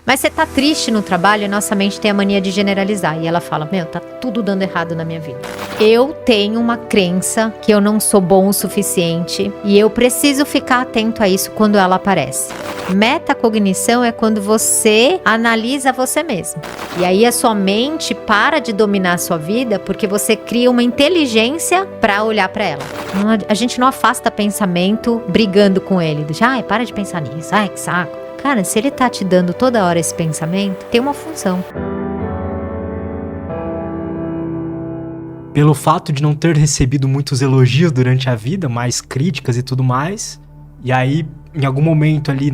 Mas você tá triste no trabalho e nossa mente tem a mania de generalizar. E ela fala, tá tudo dando errado na minha vida. Eu tenho uma crença que eu não sou bom o suficiente e eu preciso ficar atento a isso quando ela aparece. Metacognição é quando você analisa você mesmo. E aí a sua mente para de dominar a sua vida porque você cria uma inteligência para olhar para ela. A gente não afasta pensamento brigando com ele. Para de pensar nisso. Ai, que saco. Cara, se ele tá te dando toda hora esse pensamento, tem uma função. Pelo fato de não ter recebido muitos elogios durante a vida, mais críticas e tudo mais, e aí, em algum momento ali,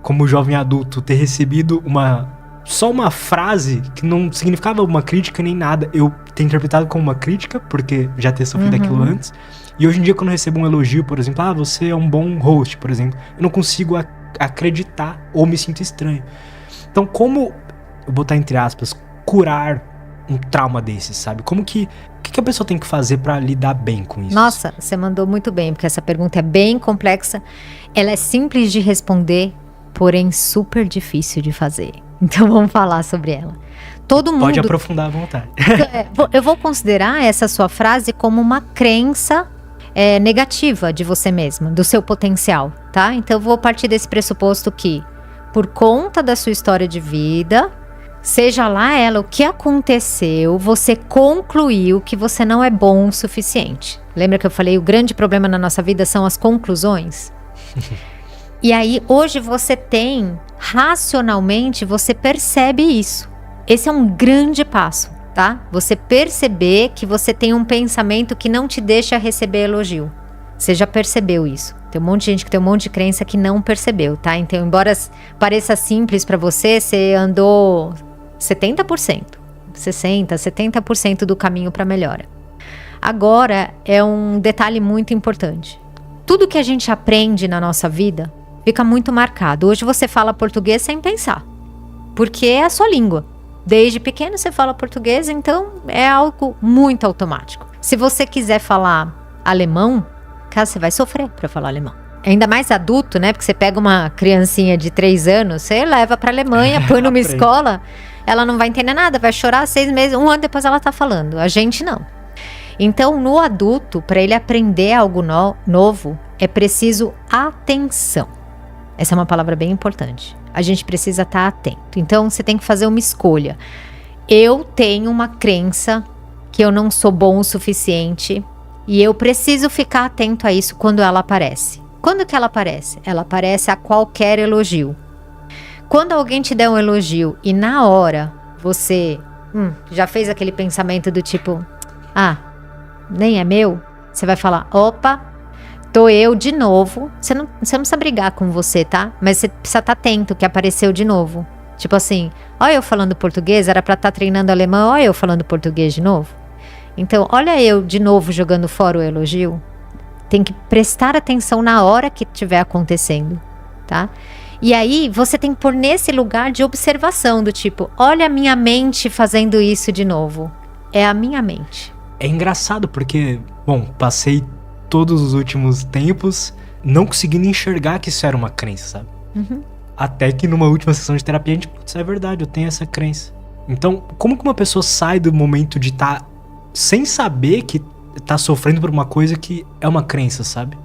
como jovem adulto, ter recebido só uma frase que não significava uma crítica nem nada, eu ter interpretado como uma crítica, porque já ter sofrido aquilo antes, e hoje em dia, quando eu recebo um elogio, por exemplo, você é um bom host, por exemplo, eu não consigo acreditar ou me sinto estranho. Então, como, eu vou botar entre aspas, curar um trauma desses, sabe? Como que a pessoa tem que fazer pra lidar bem com isso? Nossa, você mandou muito bem, porque essa pergunta é bem complexa. Ela é simples de responder, porém super difícil de fazer. Então vamos falar sobre ela. Todo mundo... Pode aprofundar à vontade. Eu vou considerar essa sua frase como uma crença negativa de você mesma, do seu potencial, tá? Então eu vou partir desse pressuposto que, por conta da sua história de vida, seja lá ela o que aconteceu, você concluiu que você não é bom o suficiente. Lembra que eu falei, o grande problema na nossa vida são as conclusões? E aí, hoje você tem, racionalmente, você percebe isso. Esse é um grande passo, tá? Você perceber que você tem um pensamento que não te deixa receber elogio. Você já percebeu isso. Tem um monte de gente que tem um monte de crença que não percebeu, tá? Então, embora pareça simples pra você andou 70%, 60%, 70% do caminho pra melhora. Agora, é um detalhe muito importante. Tudo que a gente aprende na nossa vida fica muito marcado. Hoje você fala português sem pensar, porque é a sua língua. Desde pequeno você fala português, então é algo muito automático. Se você quiser falar alemão, cara, você vai sofrer para falar alemão. Ainda mais adulto, né? Porque você pega uma criancinha de 3 anos, você leva pra Alemanha, põe numa escola, ela não vai entender nada, vai chorar 6 meses, 1 ano depois ela tá falando. A gente não. Então, no adulto, para ele aprender algo novo, é preciso atenção. Essa é uma palavra bem importante. A gente precisa estar atento. Então, você tem que fazer uma escolha. Eu tenho uma crença que eu não sou bom o suficiente e eu preciso ficar atento a isso quando ela aparece. Quando que ela aparece? Ela aparece a qualquer elogio. Quando alguém te der um elogio e na hora você já fez aquele pensamento do tipo, nem é meu, você vai falar, opa, tô eu de novo. Você não precisa brigar com você, tá? Mas você precisa estar atento que apareceu de novo. Tipo assim, olha eu falando português, era pra estar treinando alemão, olha eu falando português de novo. Então, olha eu de novo jogando fora o elogio. Tem que prestar atenção na hora que estiver acontecendo, tá? E aí, você tem que pôr nesse lugar de observação, do tipo, olha a minha mente fazendo isso de novo. É a minha mente. É engraçado porque, passei todos os últimos tempos não conseguindo enxergar que isso era uma crença, sabe? Até que numa última sessão de terapia a gente, putz, é verdade, eu tenho essa crença. Então, como que uma pessoa sai do momento de estar sem saber que tá sofrendo por uma coisa que é uma crença, sabe?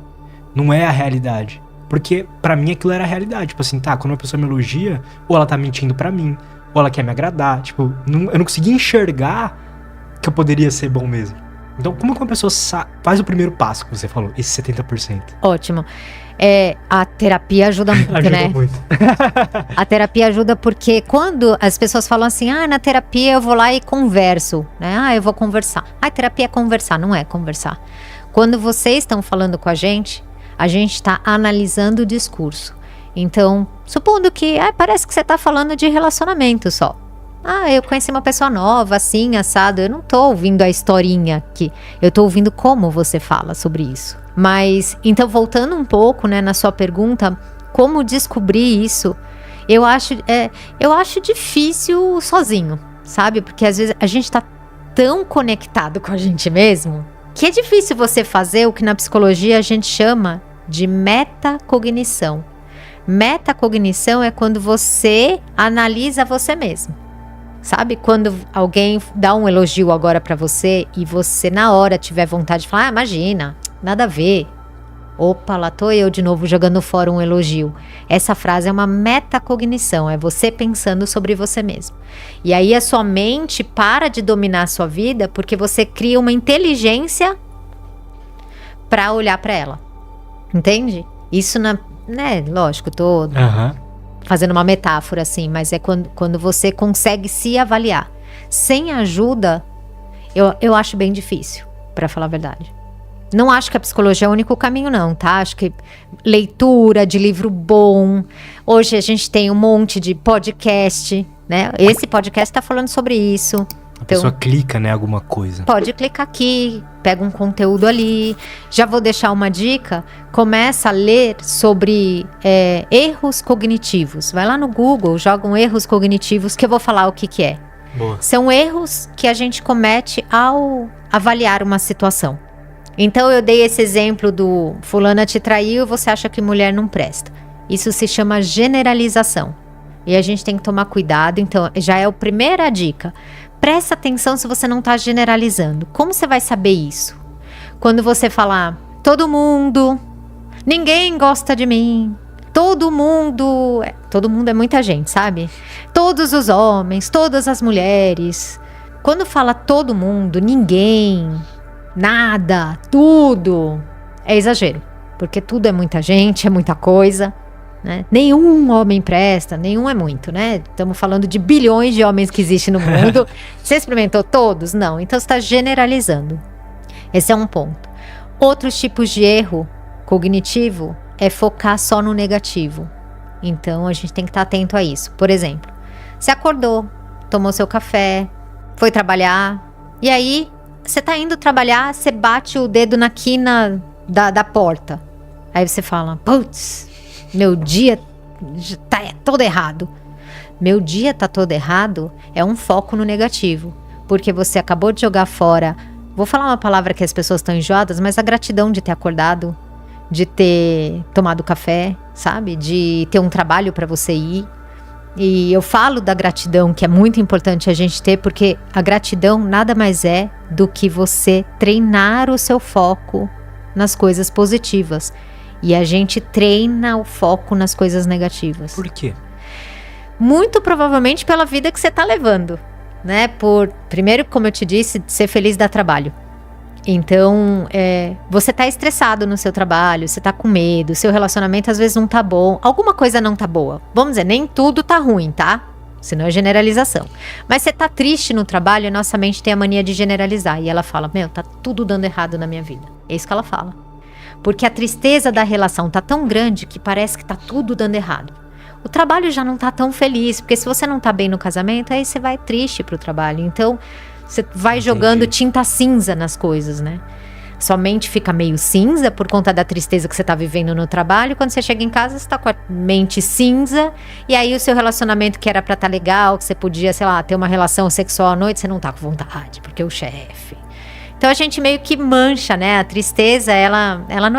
Não é a realidade. Porque pra mim aquilo era a realidade. Tipo assim, quando uma pessoa me elogia, ou ela tá mentindo pra mim, ou ela quer me agradar. Tipo, eu não conseguia enxergar que eu poderia ser bom mesmo. Então, como que uma pessoa faz o primeiro passo que você falou, esse 70%? Ótimo. A terapia ajuda muito, né? Ajuda muito. A terapia ajuda porque quando as pessoas falam assim, na terapia eu vou lá e converso, né? Eu vou conversar. Terapia é conversar, não é conversar. Quando vocês estão falando com a gente está analisando o discurso. Então, supondo que, parece que você está falando de relacionamento só. Eu conheci uma pessoa nova, assim, assado. Eu não tô ouvindo a historinha aqui. Eu tô ouvindo como você fala sobre isso. Mas, então, voltando um pouco, né, na sua pergunta, como descobrir isso? Eu acho difícil sozinho, sabe? Porque às vezes a gente tá tão conectado com a gente mesmo que é difícil você fazer o que na psicologia a gente chama de metacognição. Metacognição é quando você analisa você mesmo. Sabe? Quando alguém dá um elogio agora pra você e você na hora tiver vontade de falar, imagina, nada a ver. Opa, lá tô eu de novo jogando fora um elogio. Essa frase é uma metacognição, é você pensando sobre você mesmo. E aí a sua mente para de dominar a sua vida porque você cria uma inteligência para olhar para ela. Entende? Isso lógico, tô fazendo uma metáfora assim, mas é quando você consegue se avaliar. Sem ajuda, eu acho bem difícil, para falar a verdade. Não acho que a psicologia é o único caminho não, tá? Acho que leitura de livro bom. Hoje a gente tem um monte de podcast, né? Esse podcast tá falando sobre isso. A pessoa clica, né, alguma coisa. Pode clicar aqui, pega um conteúdo ali. Já vou deixar uma dica. Começa a ler sobre erros cognitivos. Vai lá no Google, joga erros cognitivos que eu vou falar o que é. Boa. São erros que a gente comete ao avaliar uma situação. Então eu dei esse exemplo do fulana te traiu e você acha que mulher não presta. Isso se chama generalização. E a gente tem que tomar cuidado. Então já é a primeira dica. Presta atenção se você não está generalizando. Como você vai saber isso? Quando você falar, todo mundo, ninguém gosta de mim. Todo mundo é muita gente, sabe? Todos os homens, todas as mulheres. Quando fala todo mundo, ninguém... nada, tudo, é exagero, porque tudo é muita gente, é muita coisa, né? Nenhum homem presta, nenhum é muito, né? Estamos falando de bilhões de homens que existem no mundo. Você experimentou todos? Não, então você está generalizando. Esse é um ponto. Outros tipos de erro cognitivo é focar só no negativo. Então a gente tem que estar atento a isso. Por exemplo, você acordou, tomou seu café, foi trabalhar, e aí você tá indo trabalhar, você bate o dedo na quina da porta. Aí você fala, putz, meu dia tá todo errado. Meu dia tá todo errado é um foco no negativo. Porque você acabou de jogar fora, vou falar uma palavra que as pessoas estão enjoadas, mas a gratidão de ter acordado, de ter tomado café, sabe? De ter um trabalho para você ir. E eu falo da gratidão, que é muito importante a gente ter, porque a gratidão nada mais é do que você treinar o seu foco nas coisas positivas. E a gente treina o foco nas coisas negativas. Por quê? Muito provavelmente pela vida que você está levando, né? Primeiro, como eu te disse, ser feliz dá trabalho. Então, você tá estressado no seu trabalho, você tá com medo, seu relacionamento às vezes não tá bom, alguma coisa não tá boa. Vamos dizer, nem tudo tá ruim, tá? Senão é generalização. Mas você tá triste no trabalho e nossa mente tem a mania de generalizar. E ela fala, tá tudo dando errado na minha vida. É isso que ela fala. Porque a tristeza da relação tá tão grande que parece que tá tudo dando errado. O trabalho já não tá tão feliz, porque se você não tá bem no casamento, aí você vai triste pro trabalho. Então... você vai jogando tinta cinza nas coisas, né? Sua mente fica meio cinza por conta da tristeza que você tá vivendo no trabalho. Quando você chega em casa, você tá com a mente cinza. E aí o seu relacionamento que era pra tá legal, que você podia, sei lá, ter uma relação sexual à noite, você não tá com vontade, porque o chefe... Então a gente meio que mancha, né? A tristeza, ela não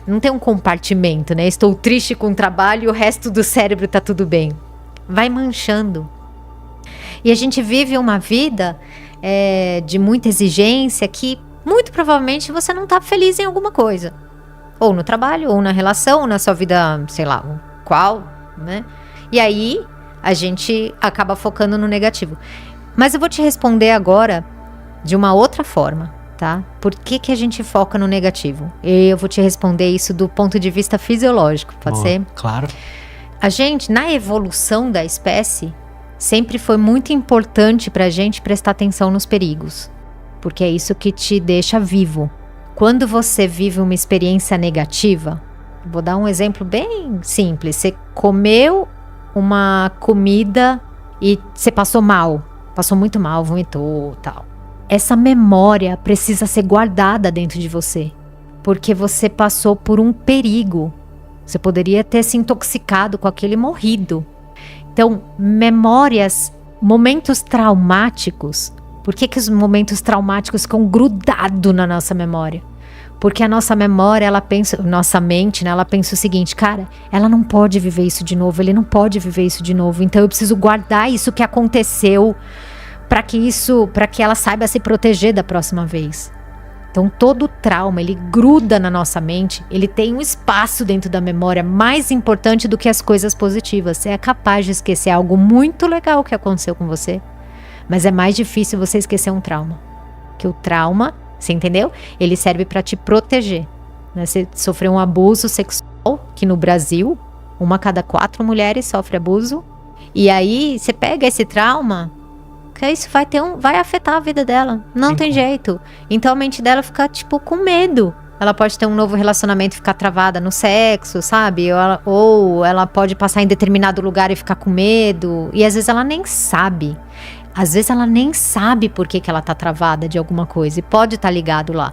não tem um compartimento, né? Estou triste com o trabalho e o resto do cérebro tá tudo bem. Vai manchando. E a gente vive uma vida de muita exigência que muito provavelmente você não está feliz em alguma coisa. Ou no trabalho, ou na relação, ou na sua vida, sei lá, qual, né? E aí a gente acaba focando no negativo. Mas eu vou te responder agora de uma outra forma, tá? Por que a gente foca no negativo? E eu vou te responder isso do ponto de vista fisiológico, pode ser? Claro. A gente, na evolução da espécie... sempre foi muito importante pra gente prestar atenção nos perigos, porque é isso que te deixa vivo. Quando você vive uma experiência negativa, vou dar um exemplo bem simples. Você comeu uma comida e você passou mal, passou muito mal, vomitou, tal. Essa memória precisa ser guardada dentro de você, porque você passou por um perigo. Você poderia ter se intoxicado com aquele morrido. Então, memórias, momentos traumáticos. Por que os momentos traumáticos ficam grudados na nossa memória? Porque a nossa memória, nossa mente, né, ela pensa o seguinte, cara, ela não pode viver isso de novo, ele não pode viver isso de novo, então eu preciso guardar isso que aconteceu para que ela saiba se proteger da próxima vez. Então todo trauma, ele gruda na nossa mente, ele tem um espaço dentro da memória mais importante do que as coisas positivas. Você é capaz de esquecer algo muito legal que aconteceu com você, mas é mais difícil você esquecer um trauma. Que o trauma, você entendeu? Ele serve para te proteger. Né? Você sofreu um abuso sexual, que no Brasil, 1 a cada 4 mulheres sofre abuso. E aí, você pega esse trauma, que isso vai afetar a vida dela. Não tem jeito. Então a mente dela fica, tipo, com medo. Ela pode ter um novo relacionamento e ficar travada no sexo, sabe? Ou ela pode passar em determinado lugar e ficar com medo. E às vezes ela nem sabe. Às vezes ela nem sabe por que ela tá travada de alguma coisa. E pode estar ligado lá.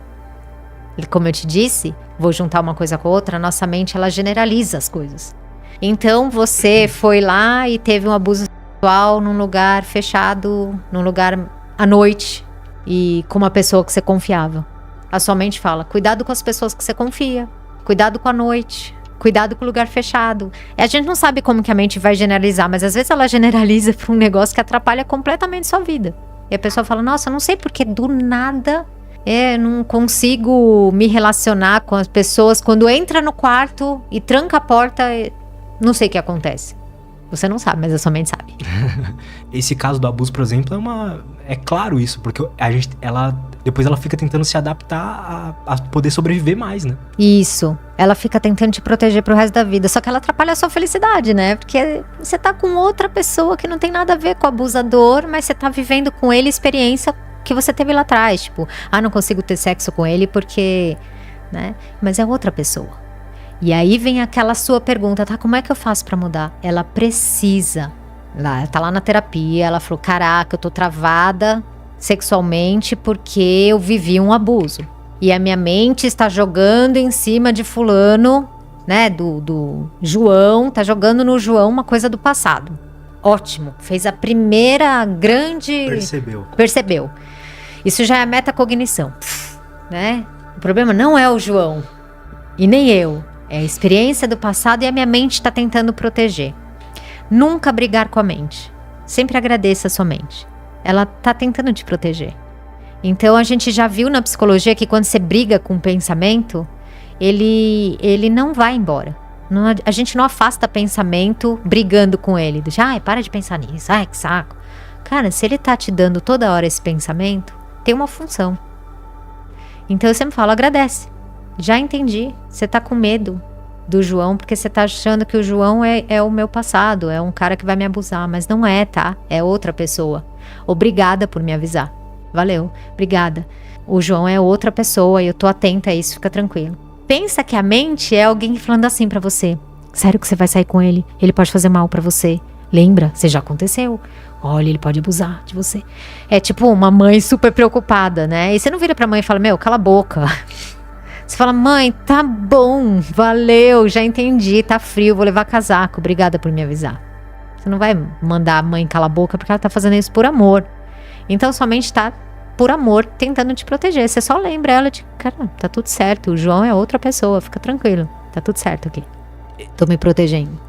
E como eu te disse, vou juntar uma coisa com a outra, a nossa mente, ela generaliza as coisas. Então você foi lá e teve um abuso sexual num lugar fechado, num lugar à noite, e com uma pessoa que você confiava. A sua mente fala, cuidado com as pessoas que você confia, cuidado com a noite, cuidado com o lugar fechado. E a gente não sabe como que a mente vai generalizar, mas às vezes ela generaliza para um negócio que atrapalha completamente sua vida. E a pessoa fala, nossa, eu não sei porque do nada não consigo me relacionar com as pessoas. Quando entra no quarto e tranca a porta, não sei o que acontece. Você não sabe, mas a sua mente sabe. Esse caso do abuso, por exemplo, é claro isso, porque depois ela fica tentando se adaptar a poder sobreviver mais, né? Isso. Ela fica tentando te proteger pro resto da vida. Só que ela atrapalha a sua felicidade, né? Porque você tá com outra pessoa que não tem nada a ver com o abusador, mas você tá vivendo com ele experiência que você teve lá atrás. Tipo, não consigo ter sexo com ele porque, né? Mas é outra pessoa. E aí vem aquela sua pergunta, tá? Como é que eu faço pra mudar? Ela precisa. Ela tá lá na terapia, ela falou, caraca, eu tô travada sexualmente porque eu vivi um abuso. E a minha mente está jogando em cima de fulano, né? Do João, tá jogando no João uma coisa do passado. Ótimo, fez a primeira grande... Percebeu. Isso já é metacognição, né? O problema não é o João e nem eu. É a experiência do passado e a minha mente está tentando proteger. Nunca brigar com a mente. Sempre agradeça a sua mente. Ela está tentando te proteger. Então a gente já viu na psicologia que quando você briga com o pensamento, ele não vai embora. A gente não afasta pensamento brigando com ele. Para de pensar nisso. Que saco. Cara, se ele tá te dando toda hora esse pensamento, tem uma função. Então eu sempre falo, agradece. Já entendi, você tá com medo do João porque você tá achando que o João é o meu passado, é um cara que vai me abusar, mas não é, tá? É outra pessoa. Obrigada por me avisar. Valeu, obrigada. O João é outra pessoa e eu tô atenta a isso, fica tranquilo. Pensa que a mente é alguém falando assim pra você. Sério que você vai sair com ele? Ele pode fazer mal pra você. Lembra? Você já aconteceu. Olha, ele pode abusar de você. É tipo uma mãe super preocupada, né? E você não vira pra mãe e fala, cala a boca. Você fala, mãe, tá bom, valeu, já entendi, tá frio, vou levar casaco, obrigada por me avisar. Você não vai mandar a mãe calar a boca porque ela tá fazendo isso por amor. Então sua mente tá, por amor, tentando te proteger. Você só lembra ela de, cara, tá tudo certo, o João é outra pessoa, fica tranquilo, tá tudo certo aqui. Tô me protegendo.